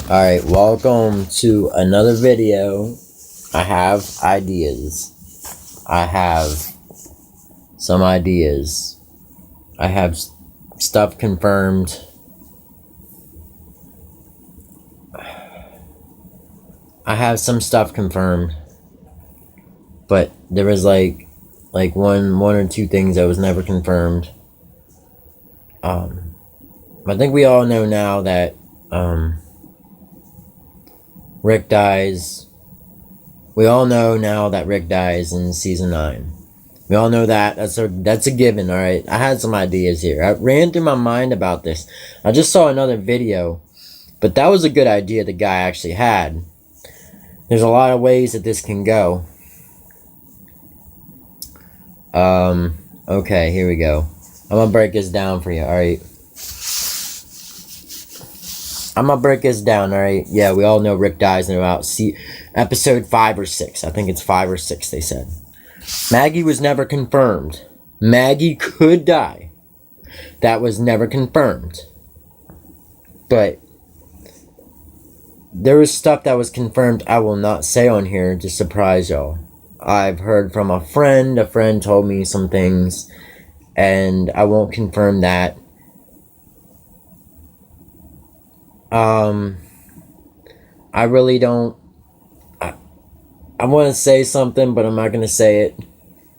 Alright, welcome to another video. I have ideas. I have some ideas. I have stuff confirmed. I have some stuff confirmed. But there was like one or two things that was never confirmed. I think we all know now that Rick dies. We all know now that Rick dies in season 9. We all know that. That's a given, alright? I had some ideas here. I ran through my mind about this. I just saw another video. But that was a good idea the guy actually had. There's a lot of ways that this can go. Okay, here we go. I'm gonna break this down for you, alright? I'm gonna break this down, alright? Yeah, we all know Rick dies in about episode 5 or 6. I think it's 5 or 6, they said. Maggie was never confirmed. Maggie could die. That was never confirmed. But there was stuff that was confirmed I will not say on here to surprise y'all. I've heard from a friend told me some things, and I won't confirm that. I really don't. I want to say something, but I'm not going to say it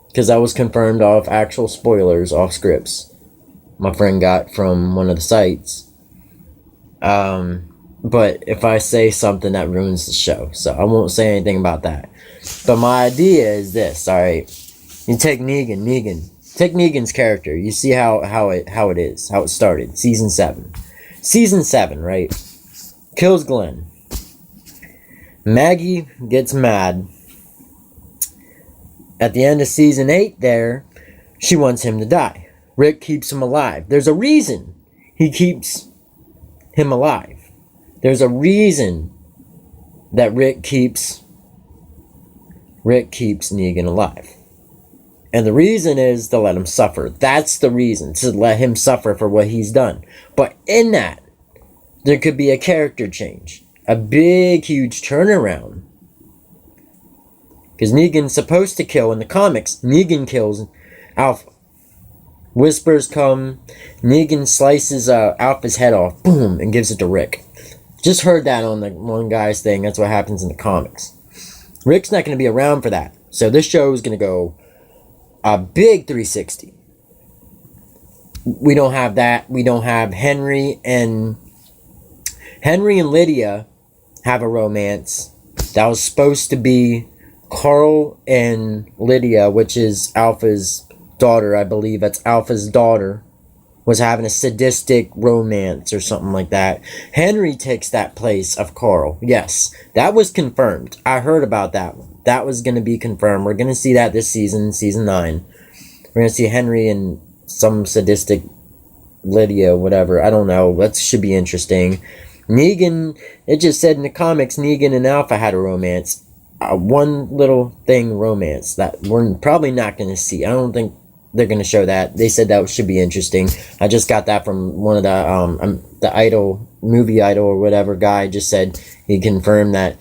because that was confirmed off actual spoilers, off scripts my friend got from one of the sites. But if I say something, that ruins the show, so I won't say anything about that. But my idea is this, alright? You take take Negan's character. You see how it started. Season 7. Season 7, right? Kills Glenn. Maggie gets mad. At the end of season 8 there, she wants him to die. Rick keeps him alive. There's a reason he keeps him alive. There's a reason that Rick keeps Negan alive. And the reason is to let him suffer. That's the reason, to let him suffer for what he's done. But in that, there could be a character change. A big, huge turnaround. Because Negan's supposed to kill in the comics. Negan kills Alpha. Whispers come. Negan slices Alpha's head off. Boom. And gives it to Rick. Just heard that on the one guy's thing. That's what happens in the comics. Rick's not going to be around for that. So this show is going to go a big 360. We don't have that. We don't have Henry and Lydia have a romance. That was supposed to be Carl and Lydia, which is Alpha's daughter, I believe. That's Alpha's daughter. Was having a sadistic romance or something like that. Henry takes that place of Carl. Yes, that was confirmed. I heard about that one. That was going to be confirmed. We're going to see that this season, season 9. We're going to see Henry and some sadistic Lydia, whatever. I don't know. That should be interesting. Negan, it just said in the comics, Negan and Alpha had a romance. One little thing romance that we're probably not going to see. I don't think they're going to show that. They said that should be interesting. I just got that from one of the Idol, movie Idol or whatever guy just said he confirmed that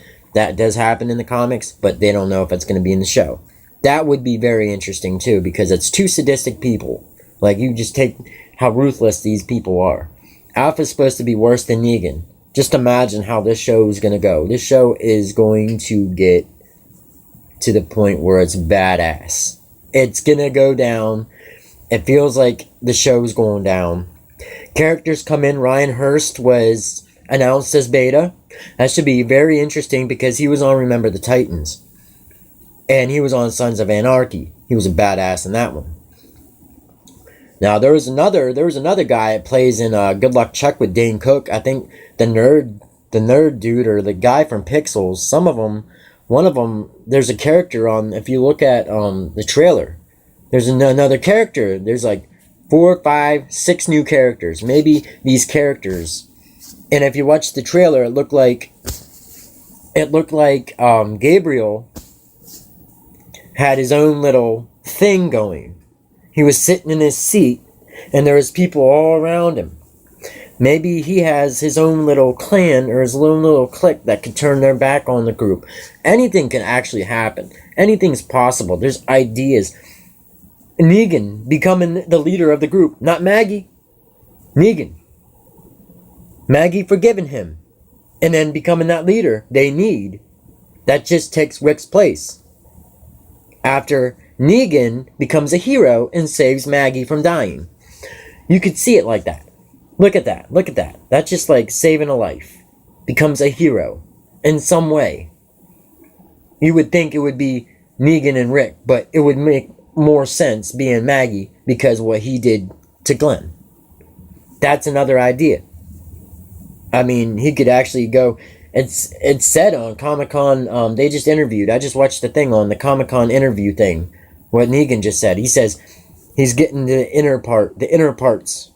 does happen in the comics, but they don't know if it's going to be in the show. That would be very interesting too, because it's two sadistic people. Like, you just take how ruthless these people are. Alpha's supposed to be worse than Negan. Just imagine how this show is going to go. This show is going to get to the point where it's badass. It's going to go down. It feels like the show's going down. Characters come in. Ryan Hurst was announced as Beta. That should be very interesting because he was on Remember the Titans. And he was on Sons of Anarchy. He was a badass in that one. Now, there was another guy that plays in Good Luck Chuck with Dane Cook. I think the nerd dude, or the guy from Pixels, one of them, there's a character on, if you look at the trailer, there's another character. There's like 4, 5, 6 new characters. Maybe these characters. And if you watch the trailer, it looked like Gabriel had his own little thing going. He was sitting in his seat, and there was people all around him. Maybe he has his own little clan or his own little clique that could turn their back on the group. Anything can actually happen. Anything's possible. There's ideas. Negan becoming the leader of the group, not Maggie. Negan. Maggie forgiving him. And then becoming that leader they need. That just takes Rick's place. After Negan becomes a hero and saves Maggie from dying. You could see it like that. Look at that. Look at that. That's just like saving a life. Becomes a hero. In some way. You would think it would be Negan and Rick. But it would make more sense being Maggie. Because what he did to Glenn. That's another idea. I mean, he could actually go... It's said on Comic-Con. They just interviewed. I just watched the thing on the Comic-Con interview thing. What Negan just said. He says he's getting the inner parts.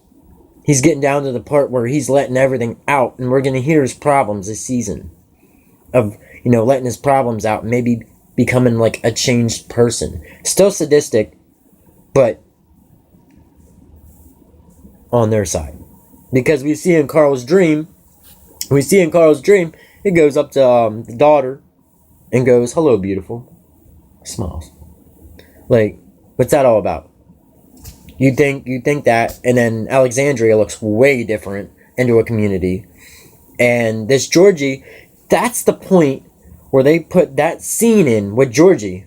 He's getting down to the part where he's letting everything out, and we're going to hear his problems this season. Of, letting his problems out, and maybe becoming like a changed person. Still sadistic, but on their side. Because we see in Carl's dream, he goes up to the daughter and goes, "Hello, beautiful." Smiles. Like, what's that all about? You think that, and then Alexandria looks way different into a community. And this Georgie, that's the point where they put that scene in with Georgie.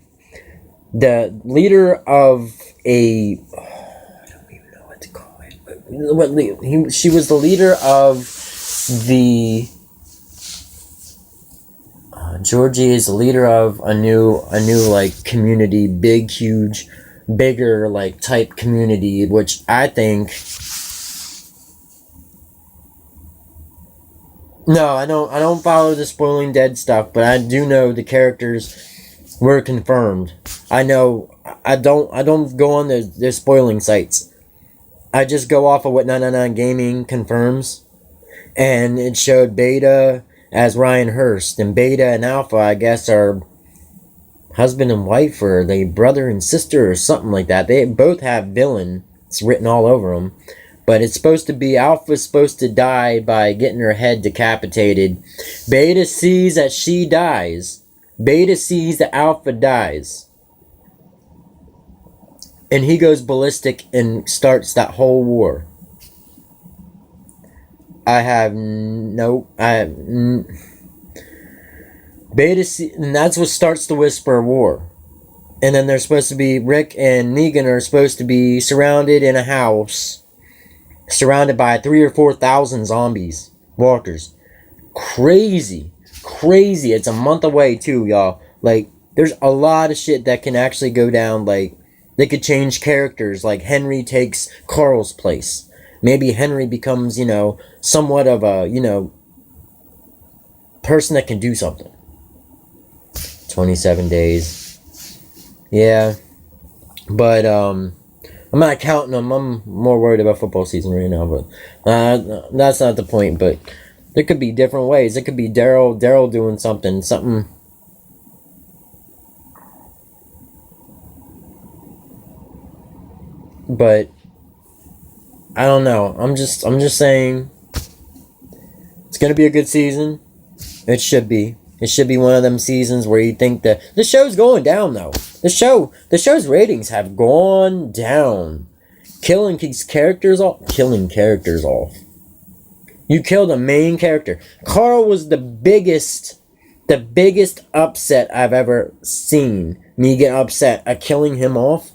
The leader of I don't even know what to call it. She was the leader of the... Georgie is the leader of a new like community, bigger like type community, which I think... No, I don't follow the Spoiling Dead stuff, but I do know the characters were confirmed. I know I don't go on the spoiling sites. I just go off of what 999 Gaming confirms, and it showed Beta as Ryan Hurst, and Beta and Alpha, I guess, are husband and wife, or they brother and sister, or something like that. They both have villain. It's written all over them. But it's supposed to be Alpha's supposed to die by getting her head decapitated. Beta sees that she dies. Beta sees that Alpha dies. And he goes ballistic and starts that whole war. Beta and that's what starts the Whisper War. And then they're supposed to be... Rick and Negan are supposed to be surrounded in a house... surrounded by 3,000 or 4,000 zombies, walkers. Crazy. It's a month away too, y'all. Like, there's a lot of shit that can actually go down. Like, they could change characters. Like, Henry takes Carl's place. Maybe Henry becomes, somewhat of a, person that can do something. 27 days. Yeah. But, I'm not counting them. I'm more worried about football season right now, but that's not the point. But there could be different ways. It could be Daryl doing something. But I don't know. I'm just saying it's gonna be a good season. It should be. It should be one of them seasons where you think that the show's going down though. The show's ratings have gone down. Killing characters off. You killed a main character. Carl was the biggest upset I've ever seen. Me get upset at killing him off.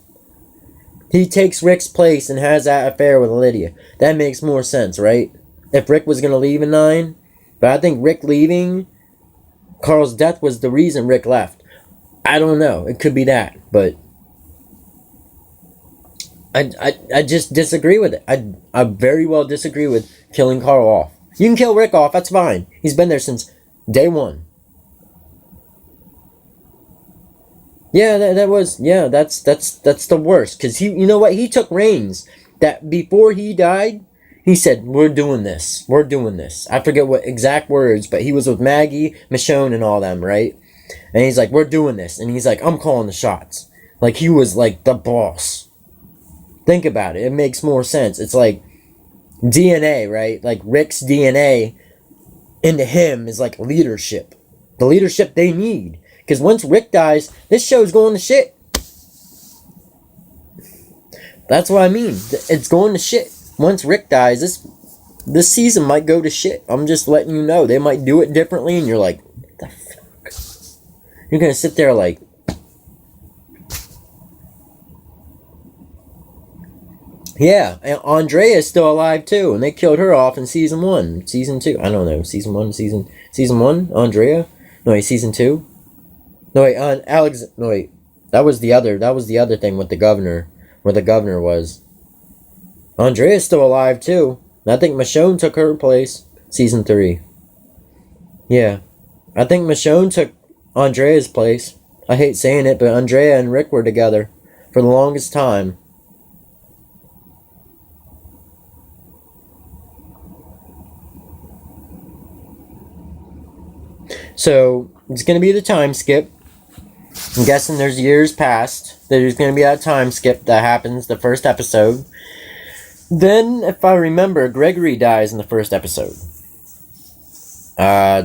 He takes Rick's place and has that affair with Lydia. That makes more sense, right? If Rick was gonna leave in 9, but I think Rick leaving, Carl's death was the reason Rick left. I don't know. It could be that, but I just disagree with it. I very well disagree with killing Carl off. You can kill Rick off. That's fine. He's been there since day 1. Yeah, that's the worst. Because you know what? He took reins. That before he died, he said, we're doing this. I forget what exact words, but he was with Maggie, Michonne, and all them, right? And he's like, we're doing this. And he's like, I'm calling the shots. Like, he was like the boss. Think about it. It makes more sense. It's like, DNA, right? Like Rick's DNA into him is like leadership. The leadership they need. Because once Rick dies, this show's going to shit. That's what I mean. It's going to shit. Once Rick dies, this season might go to shit. I'm just letting you know. They might do it differently, and you're like, what the fuck? You're going to sit there like, yeah, and Andrea is still alive too, and they killed her off in season 1. Season 2, I don't know. Season 1, season 1, Andrea? No, wait, season 2? No, wait, Alex, no, wait. That was the other thing with the governor, where the governor was. Andrea's still alive too. And I think Michonne took her place. Season 3. Yeah. I think Michonne took Andrea's place. I hate saying it, but Andrea and Rick were together for the longest time. So, it's going to be the time skip. I'm guessing there's years past. There's going to be that time skip that happens the first episode. Then, if I remember, Gregory dies in the first episode.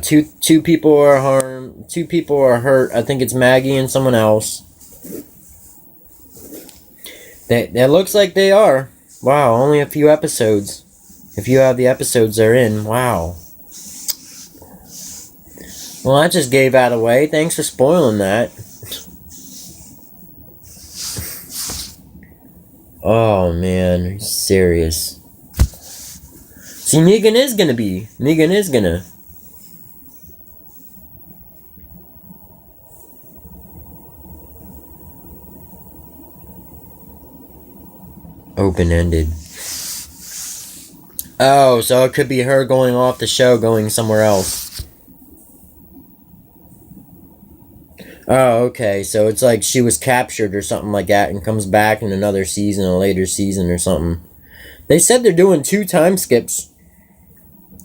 Two people are harmed. 2 people are hurt. I think it's Maggie and someone else. That looks like they are. Wow, only a few episodes. If you have the episodes they're in, wow. Well, I just gave that away. Thanks for spoiling that. Oh, man. Are you serious? See, Negan is gonna. Open-ended. Oh, so it could be her going off the show, going somewhere else. Oh, okay. So it's like she was captured or something like that and comes back in another season, a later season or something. They said they're doing 2 time skips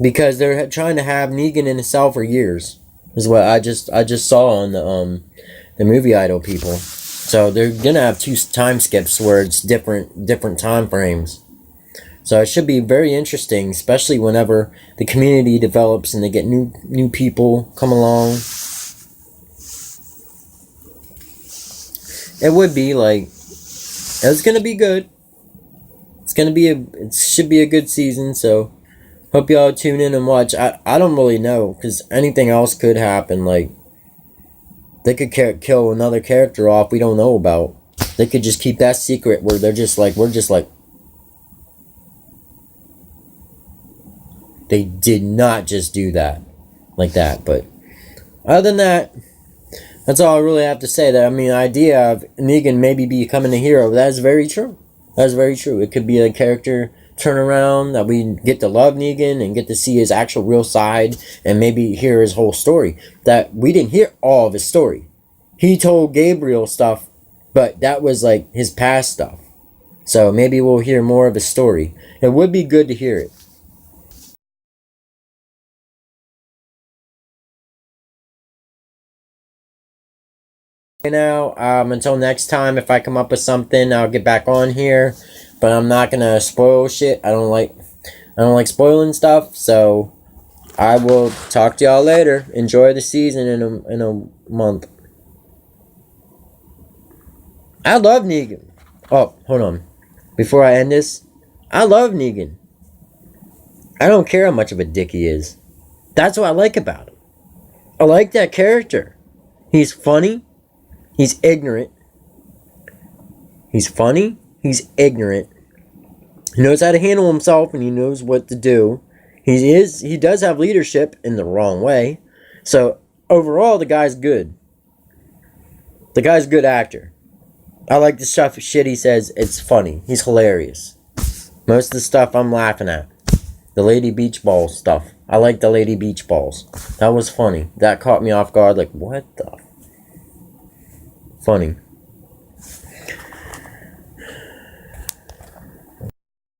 because they're trying to have Negan in a cell for years. Is what I just saw on the Movie Idol people. So they're gonna have 2 time skips where it's different time frames. So it should be very interesting, especially whenever the community develops and they get new people come along. It would be like, it's gonna be good. It should be a good season. So hope y'all tune in and watch. I don't really know, because anything else could happen. Like, they could kill another character off we don't know about. They could just keep that secret where they're just like, we're just like, they did not just do that like that. But other than that, that's all I really have to say. That, I mean, the idea of Negan maybe becoming a hero, that is very true. That's very true. It could be a character turnaround that we get to love Negan and get to see his actual real side and maybe hear his whole story. That we didn't hear all of his story. He told Gabriel stuff, but that was like his past stuff. So maybe we'll hear more of his story. It would be good to hear it. Now, until next time, if I come up with something, I'll get back on here. But I'm not gonna spoil shit. I don't like spoiling stuff. So I will talk to y'all later. Enjoy the season in a month. I love Negan. Oh, hold on. Before I end this, I love Negan. I don't care how much of a dick he is. That's what I like about him. I like that character. He's funny. He's ignorant. He's funny. He's ignorant. He knows how to handle himself and he knows what to do. He does have leadership in the wrong way. So overall, the guy's good. The guy's a good actor. I like the shit he says. It's funny. He's hilarious. Most of the stuff I'm laughing at. The Lady Beach Balls stuff. I like the Lady Beach Balls. That was funny. That caught me off guard. Like, what the? Funny.